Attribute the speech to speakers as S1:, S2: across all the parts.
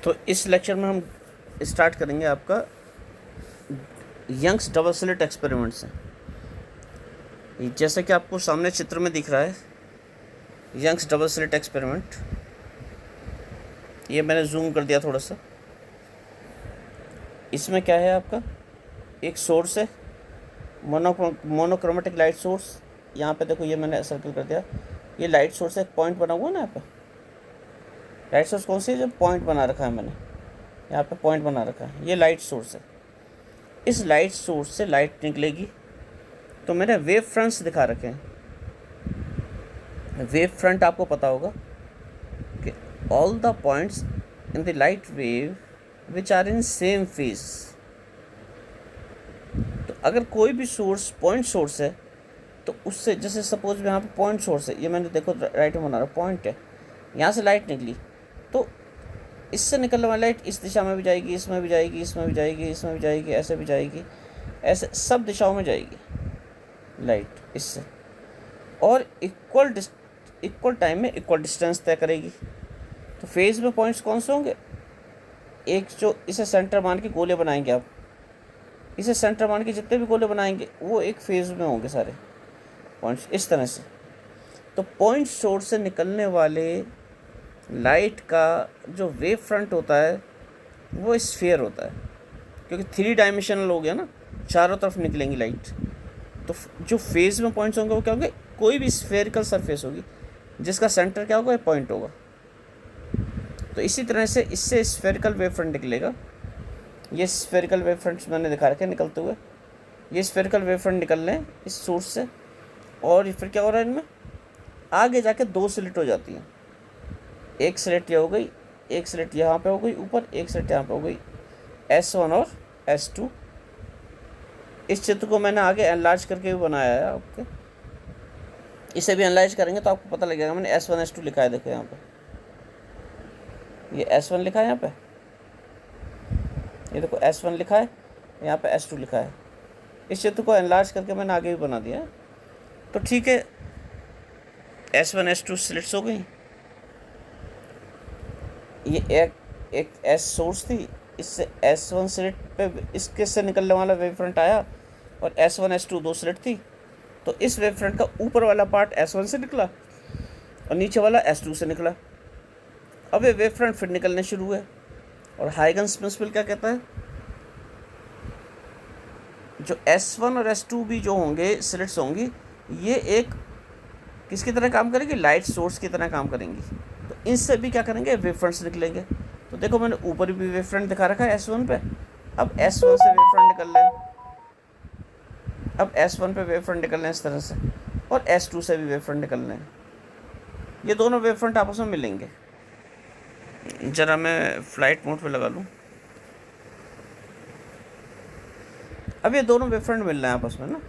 S1: तो इस लेक्चर में हम स्टार्ट करेंगे आपका यंग्स डबल स्लिट एक्सपेरिमेंट से। जैसे कि आपको सामने चित्र में दिख रहा है यंग्स डबल स्लिट एक्सपेरिमेंट, ये मैंने जूम कर दिया थोड़ा सा। इसमें क्या है, आपका एक सोर्स है, मोनोक्रोमेटिक लाइट सोर्स। यहाँ पे देखो, ये मैंने सर्कल कर दिया, ये लाइट सोर्स है, एक पॉइंट बना हुआ ना यहाँ पे। लाइट सोर्स कौन सी है? जो पॉइंट बना रखा है मैंने, यहाँ पे पॉइंट बना रखा है, ये लाइट सोर्स है। इस लाइट सोर्स से लाइट निकलेगी, तो मैंने वेव फ्रंट्स दिखा रखे हैं। वेव फ्रंट आपको पता होगा कि all the points in the light wave which are in same phase. तो अगर कोई भी सोर्स पॉइंट सोर्स है, तो उससे, जैसे सपोज यहाँ पे पॉइंट सोर्स है, ये मैंने देखो राइट में बना रहा, पॉइंट है, यहाँ से लाइट निकली, तो इससे निकलने वाली लाइट इस दिशा में भी जाएगी, इसमें भी जाएगी, इसमें भी जाएगी, इसमें भी जाएगी, ऐसे भी जाएगी, ऐसे सब दिशाओं में जाएगी लाइट इससे, और इक्वल टाइम में इक्वल डिस्टेंस तय करेगी। तो फेज में पॉइंट्स कौन से होंगे? एक जो इसे सेंटर मान के गोले बनाएंगे आप, इसे सेंटर मान के जितने भी गोले बनाएंगे वो एक फेज में होंगे सारे पॉइंट्स, इस तरह से। तो पॉइंट सोर्स से निकलने वाले लाइट का जो वेव फ्रंट होता है वो स्फीयर होता है, क्योंकि 3 डायमेंशनल हो गया ना, चारों तरफ निकलेंगी लाइट। तो जो फेज में पॉइंट्स होंगे वो क्या होंगे? कोई भी स्फेरिकल सरफेस होगी जिसका सेंटर क्या होगा? पॉइंट होगा। तो इसी तरह से इससे स्फेरिकल वेव फ्रंट निकलेगा। ये स्फेरिकल वेव फ्रंट्स मैंने दिखा रखे निकलते हुए, ये स्फेरिकल वेव फ्रंट निकल रहे हैं इस सोर्स से, और फिर क्या हो रहा है, इनमें आगे जाके 2 स्लिट हो जाती हैं। एक स्लिट ये हो गई, एक स्लिट यहाँ पे हो गई ऊपर, एक स्लिट यहाँ पे हो गई, S1 और S2। इस चित्र को मैंने आगे एनलार्ज करके भी बनाया है आपके, इसे भी एनलार्ज करेंगे तो आपको पता लगेगा। मैंने S1 S2 लिखा है, देखो यहाँ पे ये S1 लिखा है, यहाँ पे ये देखो S1 लिखा है, यहाँ पे S2 लिखा है। इस चित्र को एनलार्ज करके मैंने आगे भी बना दिया है। तो ठीक है, S1 S2 स्लिट्स हो गई। ये एक S सोर्स थी, इससे S1 स्लिट पे इसके से निकलने वाला वेव फ्रंट आया, और S1 S2 2 स्लिट थी। तो इस वेव फ्रंट का ऊपर वाला पार्ट S1 से निकला और नीचे वाला S2 से निकला। अब ये वेव फ्रंट फिर निकलने शुरू हुए, और हाइगन्स प्रिंसिपल क्या कहता है? जो S1 और S2 भी जो होंगे स्लिट्स होंगी, ये एक किसकी तरह काम करेंगी? लाइट सोर्स की तरह काम करेंगी। तो इनसे भी क्या करेंगे? वेव फ्रंट्स निकलेंगे। तो देखो, मैंने ऊपर भी वेव फ्रंट दिखा रखा है S1 पे। अब S1 से वेव फ्रंट निकल रहे हैं, अब S1 पे वेव फ्रंट निकल रहे हैं इस तरह से, और S2 से भी वेव फ्रंट निकल रहे हैं। ये दोनों वेव फ्रंट आपस में मिलेंगे। जरा मैं फ्लाइट मोड पे लगा लूँ। अब ये दोनों वेव फ्रंट मिल रहे हैं आपस में ना,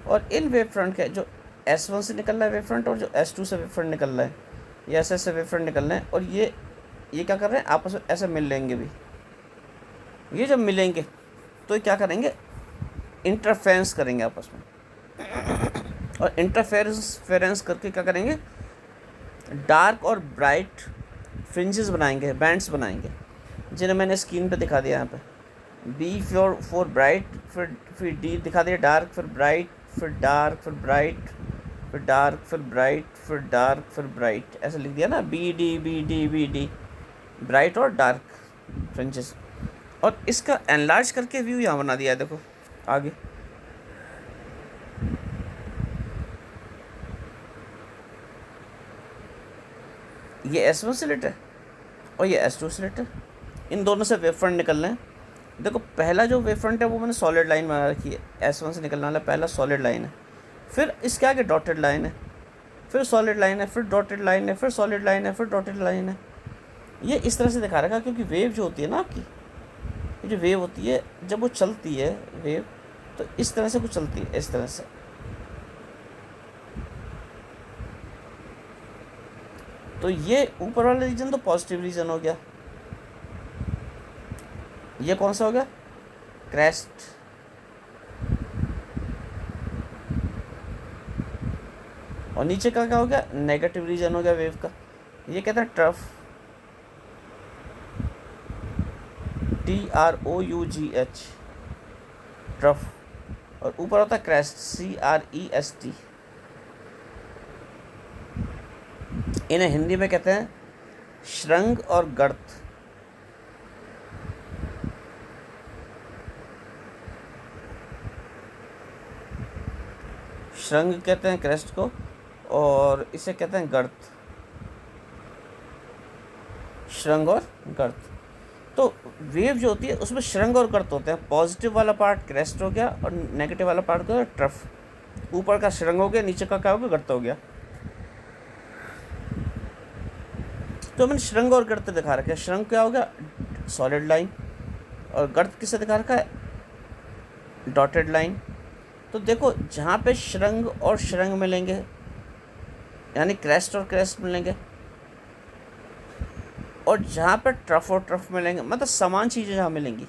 S1: और इन वेव फ्रंट के जो S1 से निकल रहा है वेव फ्रंट, और जो S2 से वेव फ्रंट निकल रहा है, ये ऐसे वेव फ्रंट निकल रहे हैं, और ये क्या कर रहे हैं? आपस में ऐसे मिल लेंगे भी। ये जब मिलेंगे तो ये क्या करेंगे? इंटरफेरेंस करेंगे आपस में, और इंटरफेरेंस करके क्या करेंगे? डार्क और ब्राइट फ्रिंजेस बनाएंगे, बैंड्स बनाएंगे, जिन्हें मैंने स्क्रीन पे दिखा दिया यहाँ पे। B फॉर ब्राइट, फिर D दिखा दिया डार्क, फिर ब्राइट, फिर डार्क, फिर ब्राइट, फिर डार्क, फिर ब्राइट, फिर डार्क, फिर ब्राइट, ऐसे लिख दिया ना, BD, ब्राइट और डार्क फ्रिंजेस। और इसका एनलार्ज करके व्यू यहाँ बना दिया है, देखो आगे। ये S1 स्लिट है और ये S2 स्लिट है, इन दोनों से वेव फ्रंट निकल रहे हैं। देखो, पहला जो वेव फ्रंट है वो मैंने सॉलिड लाइन बना रखी है, S1 से निकलने वाला पहला सॉलिड लाइन है, फिर इसके आगे डॉटेड लाइन है, फिर सॉलिड लाइन है, फिर डॉटेड लाइन है, फिर सॉलिड लाइन है, फिर डॉटेड लाइन है। ये इस तरह से दिखा रखा है, क्योंकि वेव जो होती है ना आपकी, ये जो वेव होती है जब वो चलती है वेव, तो इस तरह से कुछ चलती है, इस तरह से। तो ये ऊपर वाला रीजन तो पॉजिटिव रीजन हो गया। ये कौन सा हो गया? क्रेस्ट। और नीचे का क्या हो गया? नेगेटिव रीजन हो गया वेव का। ये कहता है ट्रफ। TROUGH, ट्रफ, और ऊपर होता है क्रेस्ट, CREST। इन्हें हिंदी में कहते हैं श्रृंग और गर्त। श्रृंग कहते हैं क्रेस्ट को, और इसे कहते हैं गर्त, श्रृंग और गर्त। तो वेव जो होती है उसमें श्रृंग और गर्त होते हैं। पॉजिटिव वाला पार्ट क्रेस्ट हो गया और नेगेटिव वाला पार्ट हो गया ट्रफ। ऊपर का श्रृंग हो गया, नीचे का क्या हो गया, गर्त हो गया। तो मैंने श्रृंग और गर्त दिखा रखा है। श्रृंग क्या हो गया, सॉलिड लाइन, और गर्त किसे दिखा रखा है, डॉटेड लाइन। तो देखो जहाँ पे श्रृंग और श्रृंग मिलेंगे, यानी क्रेस्ट और क्रेस्ट मिलेंगे, और जहाँ पे ट्रफ और ट्रफ मिलेंगे, मतलब समान चीज़ें जहाँ मिलेंगी,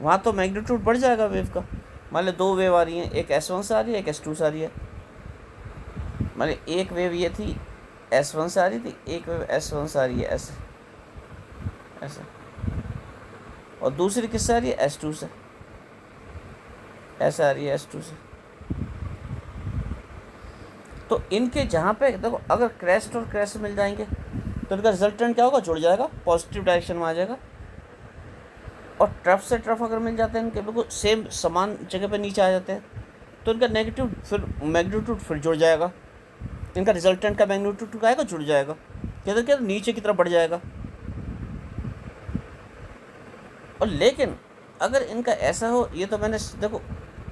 S1: वहाँ तो मैग्नीट्यूड बढ़ जाएगा वेव का। मान लो दो वेव आ रही हैं, एक S1 से आ रही है, एक S2 से आ रही है। मान लो एक वेव ये थी S1 से आ रही थी, एक वेव S1 से आ रही है ऐसे ऐसे, और दूसरी किससे आ रही है, S2 से, ऐसे आ रही है S2 से। तो इनके जहाँ पे देखो अगर क्रेस्ट और क्रेस्ट मिल जाएंगे तो इनका रिजल्टेंट क्या होगा, जुड़ जाएगा, पॉजिटिव डायरेक्शन में आ जाएगा। और ट्रफ से ट्रफ अगर मिल जाते हैं इनके बिल्कुल सेम समान जगह पे नीचे आ जाते हैं, तो इनका नेगेटिव फिर मैग्नीट्यूड फिर जुड़ जाएगा, इनका रिजल्टेंट का मैग्नीट्यूड आएगा, जुड़ जाएगा, कहते क्या नीचे की तरफ बढ़ जाएगा। और लेकिन अगर इनका ऐसा हो, ये तो मैंने देखो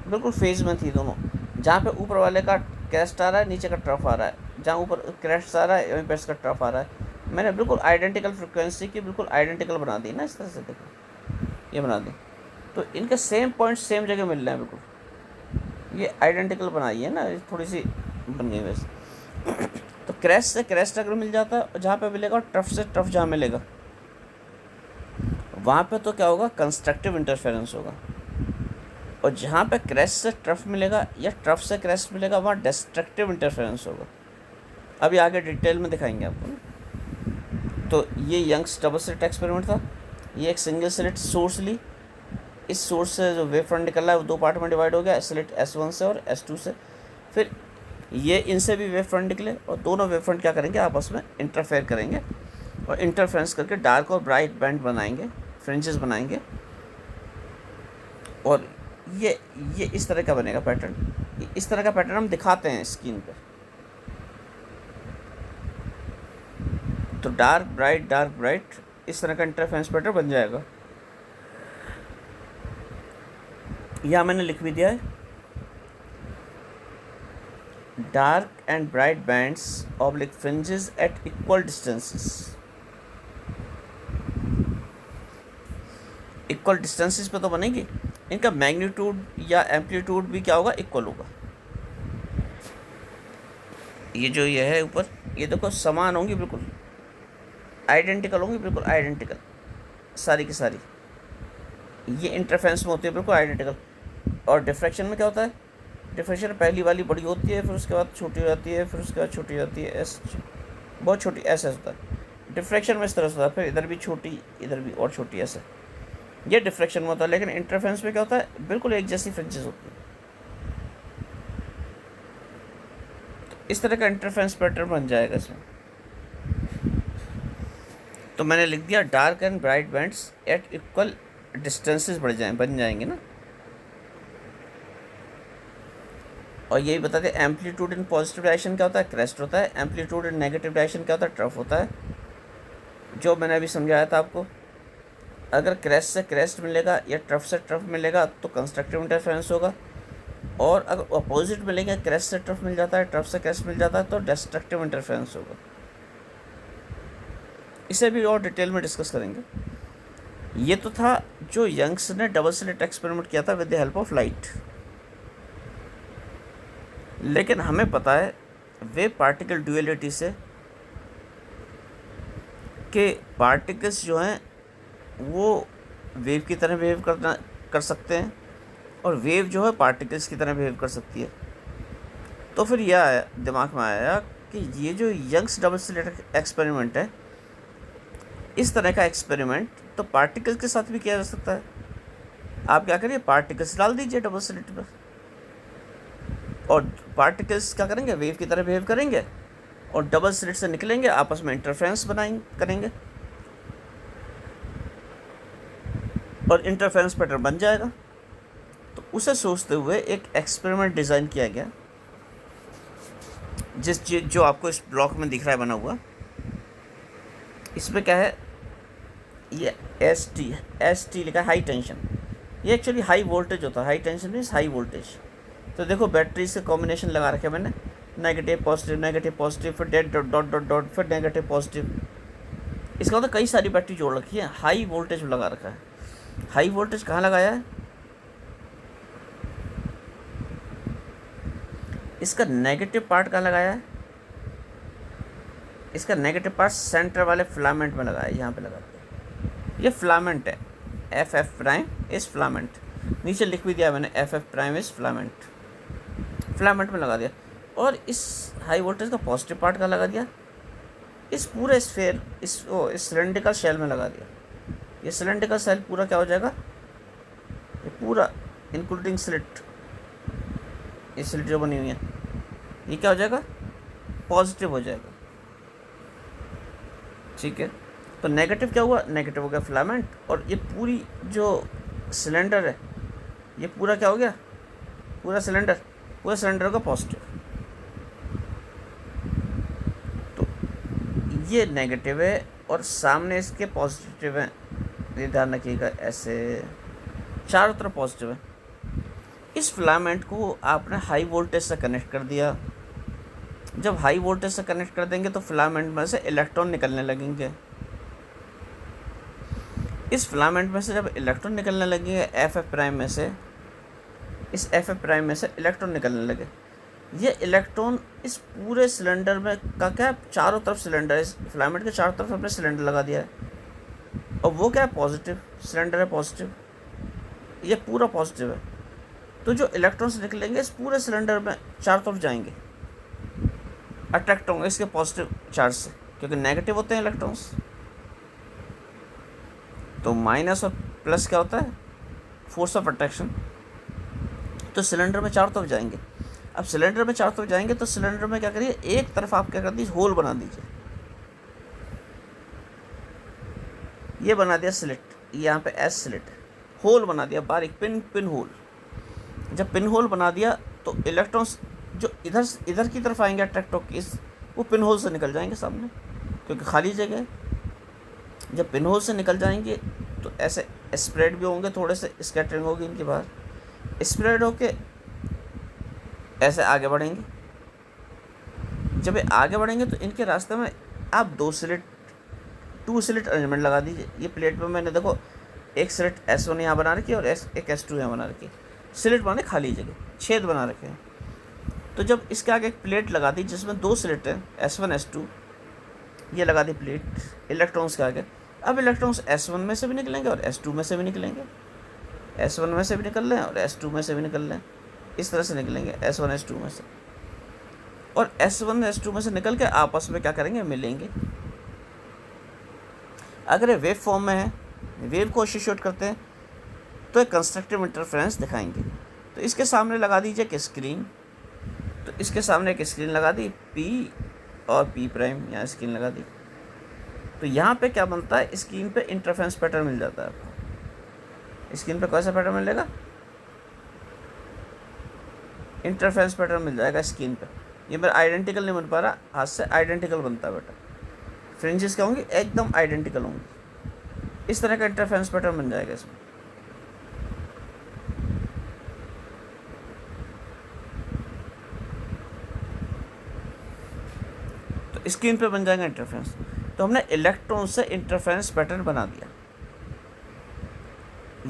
S1: बिल्कुल फेज में थी दोनों, जहाँ पे ऊपर वाले का क्रेस्ट आ रहा है, नीचे का ट्रफ आ रहा है, जहाँ ऊपर क्रेस्ट आ रहा है वहीं पे इसका ट्रफ आ रहा है। मैंने बिल्कुल आइडेंटिकल फ्रिक्वेंसी की बिल्कुल आइडेंटिकल बना दी ना, इस तरह से देखो ये बना दी, तो इनके सेम पॉइंट सेम जगह मिल रहे हैं बिल्कुल, ये आइडेंटिकल बनाई है ना, थोड़ी सी बन गई वैसे। तो क्रेस्ट से क्रेस्ट अगर मिल जाता है जहाँ पे मिलेगा, और ट्रफ से ट्रफ जहाँ मिलेगा, वहाँ पे तो क्या होगा, कंस्ट्रक्टिव इंटरफेरेंस होगा। और जहाँ पे क्रेस्ट से ट्रफ मिलेगा या ट्रफ से क्रेस्ट मिलेगा, वहाँ डिस्ट्रक्टिव इंटरफेरेंस होगा। अभी आगे डिटेल में दिखाएंगे आपको। तो ये यंग्स डबल स्लिट एक्सपेरिमेंट था। ये एक सिंगल स्लिट सोर्स ली, इस सोर्स से जो वेव फ्रंट निकल रहा है वो दो पार्ट में डिवाइड हो गया, स्लिट S1 से और S2 से। फिर ये इनसे भी वेव फ्रंट निकले, और दोनों वेव फ्रंट क्या करेंगे, आपस में इंटरफेयर करेंगे, और इंटरफेरेंस करके डार्क और ब्राइट बैंड बनाएंगे, फ्रिंजेस बनाएंगे। और ये इस तरह का बनेगा पैटर्न। इस तरह का पैटर्न हम दिखाते हैं स्क्रीन पर। तो डार्क ब्राइट इस तरह का इंटरफेरेंस पैटर्न बन जाएगा। यहाँ मैंने लिख भी दिया है, dark and bright bands oblique fringes at equal distances. Equal distances पे तो बनेगी, इनका मैग्नीट्यूड या एम्पलीट्यूड भी क्या होगा, इक्वल होगा। ये जो ये है ऊपर, ये देखो समान होंगी, बिल्कुल आइडेंटिकल होंगी, बिल्कुल आइडेंटिकल सारी की सारी। ये इंटरफेरेंस में होती है बिल्कुल आइडेंटिकल। और डिफ्रैक्शन में क्या होता है, डिफ्रैक्शन पहली वाली बड़ी होती है, फिर उसके बाद छोटी हो जाती है, फिर उसके बाद छोटी हो जाती है, ऐसे बहुत छोटी, ऐसे होता है डिफ्रैक्शन में, इस तरह से होता है, फिर इधर भी छोटी, इधर भी और छोटी, ऐसे ये डिफ्रैक्शन में होता है। लेकिन इंटरफेरेंस में क्या होता है, बिल्कुल एक जैसी फ्रिंजेस होती है। तो इस तरह का इंटरफेरेंस पैटर्न बन जाएगा इसमें। तो मैंने लिख दिया dark and bright bands at equal distances बन जाएंगे ना। और यही बताते हैं एम्पलीट्यूड इन पॉजिटिव डायरेक्शन क्या होता है, क्रेस्ट होता है। एम्पलीट्यूड इन नेगेटिव डायरेक्शन क्या होता है, ट्रफ होता है, जो मैंने अभी समझाया था आपको। अगर क्रेस्ट से क्रेस्ट मिलेगा या ट्रफ से ट्रफ मिलेगा तो कंस्ट्रक्टिव इंटरफेरेंस होगा, और अगर अपोजिट मिलेंगे, क्रेस्ट से ट्रफ मिल जाता है, ट्रफ से क्रेस्ट मिल जाता है, तो डिस्ट्रक्टिव इंटरफेरेंस होगा। इसे भी और डिटेल में डिस्कस करेंगे। ये तो था जो यंग्स ने डबल स्लिट एक्सपेरिमेंट किया था with the help of light. लेकिन हमें पता है वेव पार्टिकल ड्यूअलिटी से कि पार्टिकल्स जो हैं वो वेव की तरह बिहेव कर सकते हैं, और वेव जो है पार्टिकल्स की तरह बिहेव कर सकती है। तो फिर यह आया दिमाग में आया कि ये जो यंग्स डबल स्लिट एक्सपेरिमेंट है, इस तरह का एक्सपेरिमेंट तो पार्टिकल के साथ भी किया जा सकता है। आप क्या करिए, पार्टिकल्स डाल दीजिए डबल स्लिट पर, और पार्टिकल्स क्या करेंगे, वेव की तरह बिहेव करेंगे और डबल स्लिट से निकलेंगे, आपस में इंटरफेरेंस करेंगे और इंटरफेरेंस पैटर्न बन जाएगा। तो उसे सोचते हुए एक एक्सपेरिमेंट डिज़ाइन किया गया, जो आपको इस ब्लॉक में दिख रहा है बना हुआ। इसमें क्या है, ये एस टी लिखा है, हाई टेंशन। ये एक्चुअली हाई वोल्टेज होता है, high tension means high voltage. तो देखो बैटरी से कॉम्बिनेशन लगा रखे मैंने, नेगेटिव पॉजिटिव, फिर डेट डॉट डॉट डॉट, फिर नेगेटिव पॉजिटिव। इसका मतलब कई सारी बैटरी जोड़ रखी है, हाई वोल्टेज लगा रखा है। हाई वोल्टेज कहाँ लगाया है, इसका नेगेटिव पार्ट कहाँ लगाया है, इसका नेगेटिव पार्ट सेंटर वाले फिलामेंट में लगाया है, यहाँ पे लगा दिया। ये फिलामेंट है, एफ एफ प्राइम इस फिलामेंट, नीचे लिख भी दिया मैंने, एफ एफ प्राइम इस फिलामेंट में लगा दिया। और इस हाई वोल्टेज का पॉजिटिव पार्ट का लगा दिया, इस पूरे स्फेयर इस सिलेंड्रिकल शेल में लगा दिया। ये सिलेंड्रिकल शेल पूरा क्या हो जाएगा, ये पूरा इंक्लूडिंग स्लिट, ये स्लिट जो बनी हुई है ये क्या हो जाएगा, पॉजिटिव हो जाएगा। ठीक है, तो नेगेटिव क्या हुआ, नेगेटिव हो गया फिलामेंट, और ये पूरी जो सिलेंडर है ये पूरा क्या हो गया, पूरा सिलेंडर का पॉजिटिव। तो ये नेगेटिव है और सामने इसके पॉजिटिव है, ये ध्यान रखिएगा, ऐसे चारों तरफ पॉजिटिव है। इस फिलामेंट को आपने हाई वोल्टेज से कनेक्ट कर दिया। जब हाई वोल्टेज से कनेक्ट कर देंगे तो फिलामेंट में से इलेक्ट्रॉन निकलने लगेंगे। इस फिलामेंट में से जब इलेक्ट्रॉन निकलने लगेंगे एफ एफ प्राइम में से, इस एफ एफ प्राइम में से इलेक्ट्रॉन निकलने लगे। ये इलेक्ट्रॉन इस पूरे सिलेंडर में का क्या है, चारों तरफ सिलेंडर, इस फिलामेंट के चारों तरफ हमने सिलेंडर लगा दिया है, और वो क्या है, पॉजिटिव सिलेंडर है, पॉजिटिव, ये पूरा पॉजिटिव है। तो जो इलेक्ट्रॉन्स निकलेंगे इस पूरे सिलेंडर में चारों तरफ जाएंगे, अट्रैक्ट होंगे इसके पॉजिटिव चार्ज से, क्योंकि नेगेटिव होते हैं इलेक्ट्रॉन्स। तो माइनस और प्लस क्या होता है, फोर्स ऑफ अट्रैक्शन। तो सिलेंडर में चारों तरफ जाएंगे। अब सिलेंडर में चारों तरफ जाएंगे तो सिलेंडर में क्या करिए, एक तरफ आप क्या कर दीजिए, होल बना दीजिए। ये बना दिया स्लिट, यहाँ पे एस स्लिट, होल बना दिया बारीक, पिन होल। जब पिन होल बना दिया तो इलेक्ट्रॉन्स जो इधर की तरफ आएंगे अट्रैक्ट होकर, वो पिन होल से निकल जाएंगे सामने, क्योंकि खाली जगह है। जब पिन होल से निकल जाएंगे तो ऐसे स्प्रेड भी होंगे, थोड़े से स्कैटरिंग होगी इनके बाहर, स्प्रेड होके ऐसे आगे बढ़ेंगे। जब ये आगे बढ़ेंगे तो इनके रास्ते में आप टू स्लिट अरेंजमेंट लगा दीजिए। ये प्लेट में मैंने देखो एक स्लिट S1 यहाँ बना रखी है और एक S2 यहाँ बना रखी है। स्लिट माने खाली जगह, छेद बना रखे हैं। तो जब इसके आगे एक प्लेट लगा दी जिसमें 2 स्लिट है, S1 S2, ये लगा दी प्लेट इलेक्ट्रॉन्स के आगे। अब इलेक्ट्रॉन्स S1 में से भी निकलेंगे और S2 में से भी निकलेंगे, S1 में से भी निकल रहे हैं और S2 में से भी निकल रहे हैं, इस तरह से निकलेंगे S1 S2 में से। और S1 S2 में से निकल के आपस में क्या करेंगे, मिलेंगे। अगर ये वेव फॉर्म में है, वेव को एसोसिएट करते हैं, तो एक कंस्ट्रक्टिव इंटरफेरेंस दिखाएंगे। तो इसके सामने लगा दीजिए एक स्क्रीन, तो इसके सामने एक स्क्रीन लगा दी P और P प्राइम, यहाँ स्क्रीन लगा दी। तो यहाँ पे क्या बनता है, स्क्रीन पे इंटरफेरेंस पैटर्न मिल जाता है आपको। स्क्रीन पे कैसा पैटर्न मिलेगा, इंटरफेरेंस पैटर्न मिल जाएगा स्क्रीन पे। ये मेरा आइडेंटिकल नहीं बन पा रहा, हाथ से आइडेंटिकल बनता है बेटा। फ्रिंजेस क्या होंगी, एकदम आइडेंटिकल होंगी। इस तरह का इंटरफेरेंस पैटर्न बन जाएगा इसमें। तो स्क्रीन पे बन जाएगा इंटरफेरेंस। तो हमने इलेक्ट्रॉन से इंटरफेरेंस पैटर्न बना दिया।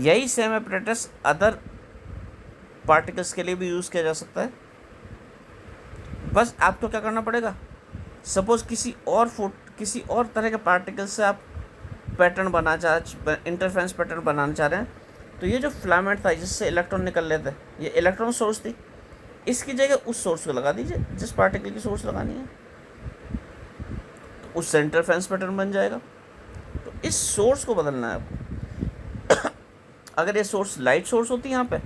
S1: यही सेम एपरेटस अदर पार्टिकल्स के लिए भी यूज़ किया जा सकता है। बस आपको क्या करना पड़ेगा, सपोज किसी और तरह के पार्टिकल से आप इंटरफेरेंस पैटर्न बनाना चाह रहे हैं, तो ये जो फिलामेंट था जिससे इलेक्ट्रॉन निकल लेते, ये इलेक्ट्रॉन सोर्स थी, इसकी जगह उस सोर्स को लगा दीजिए जिस पार्टिकल की सोर्स लगानी है, तो उससे इंटरफेरेंस पैटर्न बन जाएगा। तो इस सोर्स को बदलना है आपको। अगर ये सोर्स लाइट सोर्स होती यहाँ पे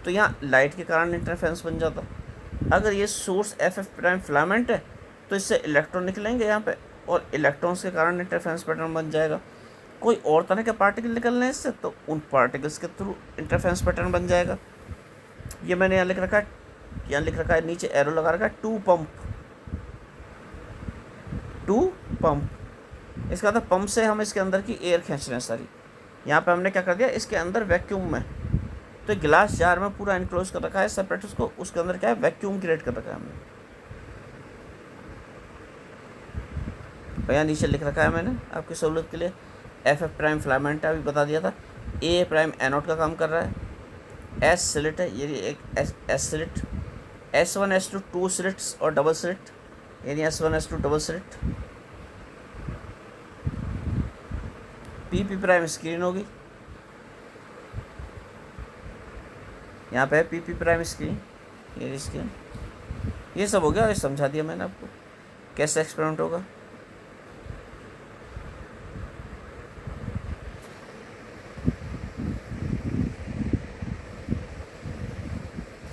S1: तो यहाँ लाइट के कारण इंटरफेरेंस बन जाता। अगर ये सोर्स एफ प्राइम फिलामेंट है तो इससे इलेक्ट्रॉन निकलेंगे यहाँ पे और इलेक्ट्रॉन्स के कारण इंटरफेरेंस पैटर्न बन जाएगा। कोई और तरह के पार्टिकल निकलने इससे तो उन पार्टिकल्स के थ्रू इंटरफेरेंस पैटर्न बन जाएगा। ये मैंने यहाँ लिख रखा है, यहाँ लिख रखा है, नीचे एरो लगा रखा है, टू पंप। इसका मतलब पंप से हम इसके अंदर की एयर खींच रहे हैं सारी। यहाँ पे हमने क्या कर दिया, इसके अंदर वैक्यूम में, तो गिलास जार में पूरा इनक्लोज कर रखा है सेपरेट, उसको उसके अंदर क्या है, वैक्यूम क्रिएट कर रखा है हमने। यहाँ नीचे लिख रखा है मैंने आपकी सहूलत के लिए, एफ प्राइम फिलामेंट अभी बता दिया था, ए प्राइम एनोड का काम कर रहा है, एस स्लिट है, ये एक S slit, S1 S2 2 slits और डबल स्लिट, यानी S1 S2 double slit. P prime screen होगी, यहाँ पे है पी प्राइम स्क्रीन, ये स्क्रीन। ये सब हो गया, ये समझा दिया मैंने आपको कैसे एक्सपेरिमेंट होगा।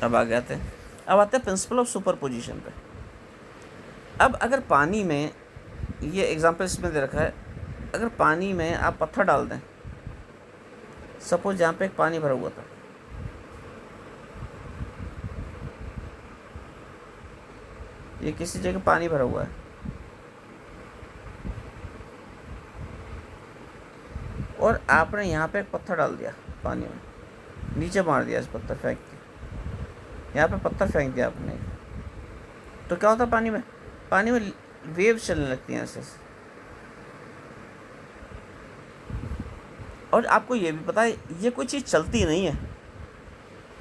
S1: अब आगे आते हैं, अब आते हैं प्रिंसिपल ऑफ सुपरपोजिशन पे। अब अगर पानी में, ये एग्जांपल इसमें दे रखा है, अगर पानी में आप पत्थर डाल दें, सपोज यहाँ पे एक पानी भरा हुआ था, ये किसी जगह पानी भरा हुआ है, और आपने यहाँ पे एक पत्थर डाल दिया पानी में, नीचे मार दिया इस पत्थर फेंक के, यहाँ पे पत्थर फेंक दिया आपने, तो क्या होता है पानी में वेव चलने लगती हैं ऐसे। और आपको ये भी पता है, ये कोई चीज़ चलती नहीं है,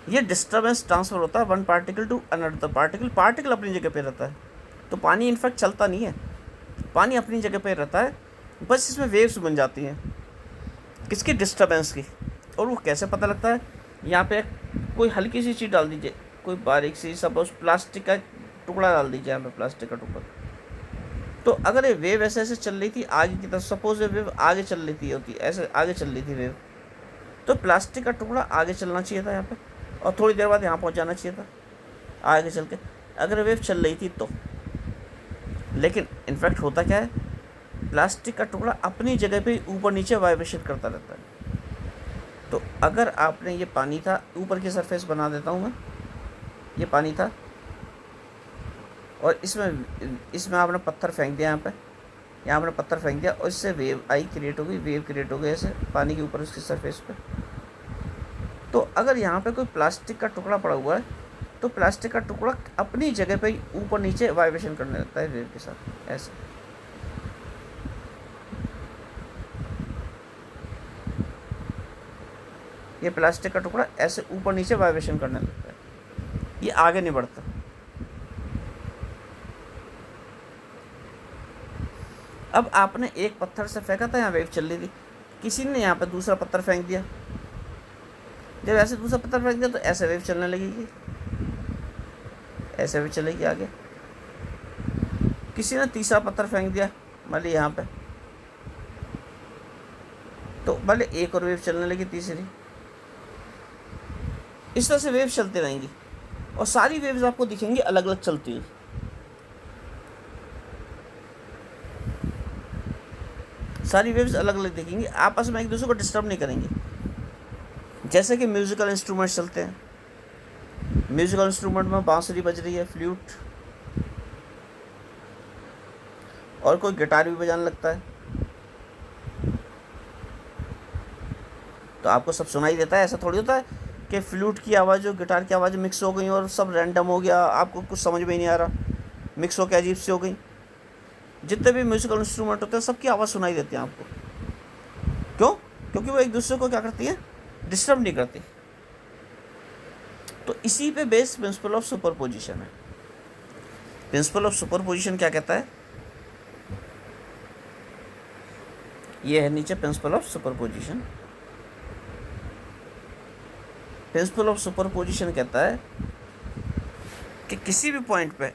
S1: ये डिस्टर्बेंस ट्रांसफ़र होता है one particle to another particle अपनी जगह पे रहता है। तो पानी इनफैक्ट चलता नहीं है, पानी अपनी जगह पे रहता है, बस इसमें वेव्स बन जाती हैं किसकी, डिस्टर्बेंस की। और वो कैसे पता लगता है, यहाँ पे कोई हल्की सी चीज़ डाल दीजिए, कोई बारीक सी, सपोज प्लास्टिक का टुकड़ा डाल दीजिए यहाँ पे, प्लास्टिक का टुकड़ा, तो अगर ये वेव ऐसे ऐसे चल रही थी आगे की तरफ, सपोज ये वेव आगे चल रही थी, होती ऐसे आगे चल रही थी वेव, तो प्लास्टिक का टुकड़ा आगे चलना चाहिए था यहाँ पे, और थोड़ी देर बाद यहाँ पहुँच जाना चाहिए था आगे चल के, अगर वेव चल रही थी तो। लेकिन इनफैक्ट होता क्या है, प्लास्टिक का टुकड़ा अपनी जगह पे ऊपर नीचे वाइब्रेशन करता रहता है। तो अगर आपने, ये पानी था, ऊपर की सरफेस बना देता हूँ मैं, ये पानी था और इसमें आपने पत्थर फेंक दिया, यहाँ आपने पत्थर फेंक दिया और इससे वेव क्रिएट हो गई ऐसे पानी के ऊपर उसकी सरफेस पे। तो अगर यहाँ पे कोई प्लास्टिक का टुकड़ा पड़ा हुआ है तो प्लास्टिक का टुकड़ा अपनी जगह पे ऊपर नीचे वाइब्रेशन करने लगता है वेव के साथ ऐसे। ये प्लास्टिक का टुकड़ा ऐसे ऊपर नीचे वाइब्रेशन करने लगता है, ये आगे नहीं बढ़ता। अब आपने एक पत्थर से फेंका था, यहाँ वेव चल रही थी, किसी ने यहाँ पे दूसरा पत्थर फेंक दिया, जब ऐसे दूसरा पत्थर फेंक दिया तो ऐसे वेव चलने लगेगी, ऐसे वेव चलेगी आगे। किसी ने तीसरा पत्थर फेंक दिया मान ली यहाँ पे, तो भले एक और वेव चलने लगी, तीसरी, इस तरह से वेव चलती रहेंगी और सारी वेव्स आपको दिखेंगी अलग अलग चलती हुई। सारी वेव्स अलग अलग दिखेंगी, आपस में एक दूसरे को डिस्टर्ब नहीं करेंगी। जैसे कि म्यूज़िकल इंस्ट्रूमेंट्स चलते हैं, म्यूज़िकल इंस्ट्रूमेंट में बांसुरी बज रही है, फ्लूट, और कोई गिटार भी बजाने लगता है, तो आपको सब सुनाई देता है। ऐसा थोड़ी होता है कि फ्लूट की आवाज़ और गिटार की आवाज़ मिक्स हो गई और सब रैंडम हो गया, आपको कुछ समझ में ही नहीं आ रहा, मिक्स हो के अजीब सी हो गई। जितने भी म्यूज़िकल इंस्ट्रूमेंट होते हैं सबकी आवाज़ सुनाई देती है आपको। क्यों? क्योंकि वो एक दूसरे को क्या करती है, डिस्टर्ब नहीं करती। तो इसी पे बेस्ड प्रिंसिपल ऑफ सुपरपोजिशन है। प्रिंसिपल ऑफ सुपरपोजिशन क्या कहता है, ये है नीचे principle of superposition. Principle of superposition कहता है कि किसी भी पॉइंट पे,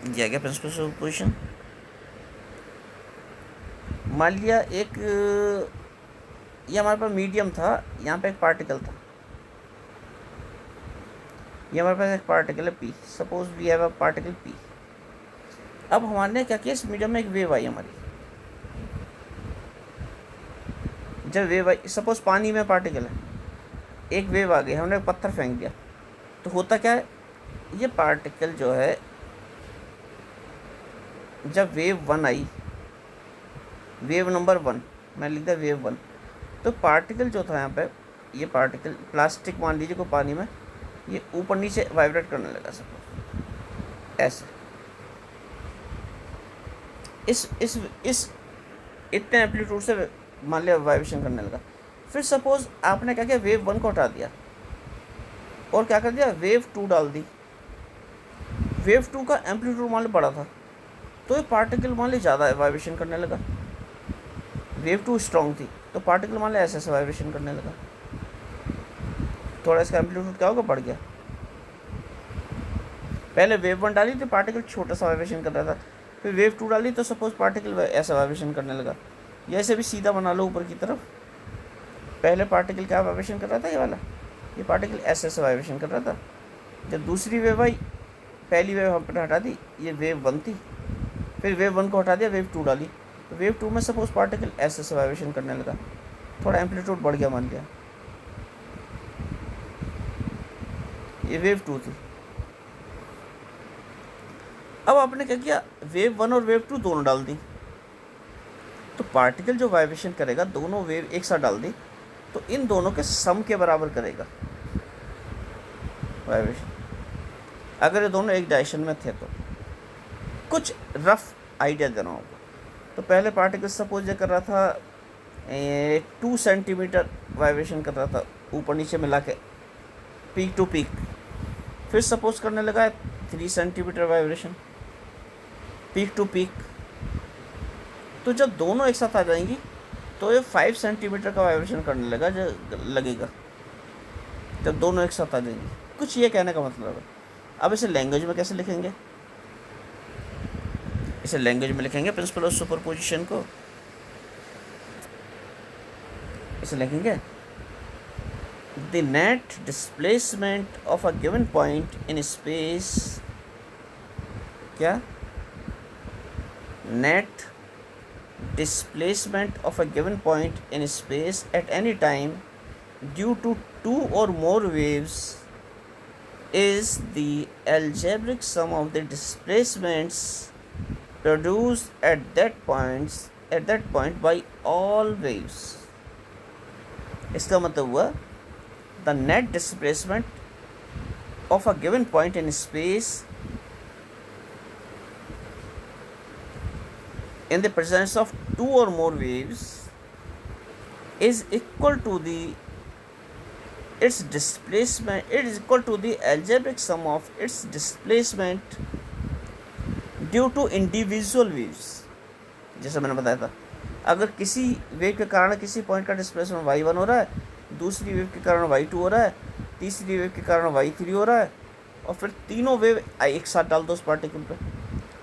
S1: ये आ गया प्रिंसिपल ऑफ सुपरपोजिशन, मान लिया एक ये हमारे पास मीडियम था, यहाँ पे एक पार्टिकल था, ये हमारे पास एक पार्टिकल है P, suppose we have a particle P. अब हमारे क्या किया, इस मीडियम में एक वेव आई हमारी। जब वेव आई, सपोज पानी में पार्टिकल है, एक वेव आ गई, हमने एक पत्थर फेंक दिया, तो होता क्या है, ये पार्टिकल जो है, जब वेव 1 आई, वेव नंबर 1 मैं लिख दिया वेव 1, तो पार्टिकल जो था यहाँ पे, ये पार्टिकल प्लास्टिक मान लीजिए को पानी में, ये ऊपर नीचे वाइब्रेट करने लगा सपोज ऐसे, इस इतने एम्पलीट्यूड से मान लिया वाइब्रेशन करने लगा। फिर सपोज आपने क्या किया, वेव 1 को हटा दिया और क्या कर दिया, वेव 2 डाल दी। वेव 2 का एम्पलीट्यूड मान लो बड़ा था, तो ये पार्टिकल मान ली ज़्यादा वाइब्रेशन करने लगा। वेव 2 स्ट्रॉन्ग थी, तो पार्टिकल मान लो ऐसे वाइब्रेशन करने लगा, थोड़ा इसका एम्पलीट्यूड क्या होगा, बढ़ गया। पहले वेव 1 डाली तो पार्टिकल छोटा सा वाइब्रेशन कर रहा था, फिर वेव 2 डाली तो सपोज पार्टिकल ऐसा वाइब्रेशन करने लगा। या ऐसे भी सीधा बना लो ऊपर की तरफ, पहले पार्टिकल क्या वाइब्रेशन कर रहा था, ये वाला, ये पार्टिकल ऐसे वाइब्रेशन कर रहा था। जब दूसरी वेव आई, पहली वेव हमने हटा दी, ये वेव 1 थी, फिर वेव 1 को हटा दिया, वेव 2 डाली, तो वेव 2 में सपोज पार्टिकल ऐसे वाइब्रेशन करने लगा, थोड़ा एम्पलीट्यूड बढ़ गया मान लिया, ये वेव 2 थी। अब आपने क्या किया, वेव 1 और वेव 2 दोनों डाल दी, तो पार्टिकल जो वाइब्रेशन करेगा, दोनों वेव एक साथ डाल दी, तो इन दोनों के सम के बराबर करेगा वाइब्रेशन, अगर ये दोनों एक डायरेक्शन में थे तो। कुछ रफ आइडिया देना होगा। तो पहले पार्टिकल सपोज ये कर रहा था 2 सेंटीमीटर वाइब्रेशन कर रहा था ऊपर नीचे मिला के, पीक टू पीक। फिर सपोज करने लगा 3 centimetre vibration peak to peak. तो जब दोनों एक साथ आ जाएंगी तो ये 5 सेंटीमीटर का वाइब्रेशन करने लगेगा जब दोनों एक साथ आ जाएंगी। कुछ ये कहने का मतलब है। अब इसे लैंग्वेज में कैसे लिखेंगे, इसे लैंग्वेज में लिखेंगे प्रिंसिपल ऑफ सुपरपोजिशन को, इसे लिखेंगे the net displacement of a given point in space, क्या, net displacement of a given point in space at any time due to 2 or more waves is the algebraic sum of the displacements produced at that point by all waves। इसका मतलब हुआ the net displacement of a given point in space in the presence of 2 or more waves is equal to its displacement, it is equal to the algebraic sum of its displacement due to individual waves। जैसा मैंने बताया था, अगर किसी wave के कारण किसी point का डिस्प्लेसमेंट y1 हो रहा है, दूसरी वेव के कारण y2 हो रहा है, तीसरी वेव के कारण y3 हो रहा है, और फिर तीनों वेव एक साथ डाल दो उस पार्टिकल पे,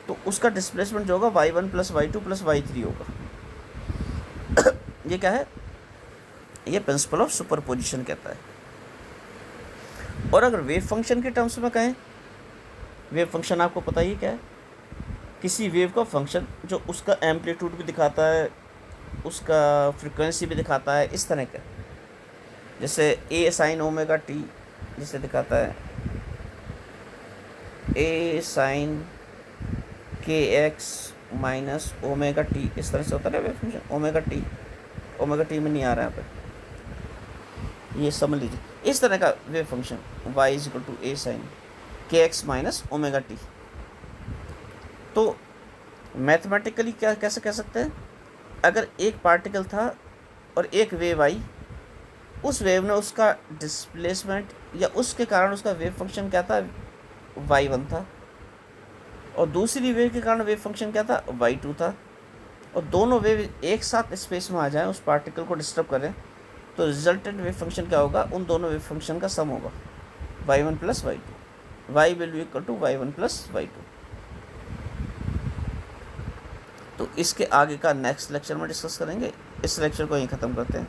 S1: तो उसका डिस्प्लेसमेंट जो होगा y1 plus y2 plus y3 होगा। ये क्या है, ये प्रिंसिपल ऑफ सुपरपोजिशन कहता है। और अगर वेव फंक्शन के टर्म्स में कहें, वेव फंक्शन आपको पता ही क्या है, किसी वेव का फंक्शन जो उसका एम्पलीट्यूड भी दिखाता है, उसका फ्रिक्वेंसी भी दिखाता है, इस तरह का, जैसे a साइन ओमेगा टी जिसे दिखाता है a sign k x minus omega T, इस तरह से होता है वेव फंक्शन। ओमेगा टी में नहीं आ रहा है यहाँ पे, ये समझ लीजिए, इस तरह का wave function y is equal to A sine k x minus omega t. तो मैथमेटिकली क्या कैसे कह सकते हैं, अगर एक पार्टिकल था और एक वेव आई, उस वेव ने उसका डिस्प्लेसमेंट या उसके कारण उसका वेव फंक्शन क्या था, y1 था, और दूसरी वेव के कारण वेव फंक्शन क्या था, y2 था, और दोनों वेव एक साथ स्पेस में आ जाएं, उस पार्टिकल को डिस्टर्ब करें, तो रिजल्टेंट वेव फंक्शन क्या होगा, उन दोनों वेव फंक्शन का सम होगा y1 plus y2, y will be equal to y1 plus y2। तो इसके आगे का नेक्स्ट लेक्चर में डिस्कस करेंगे। इस लेक्चर को यहीं ख़त्म करते हैं।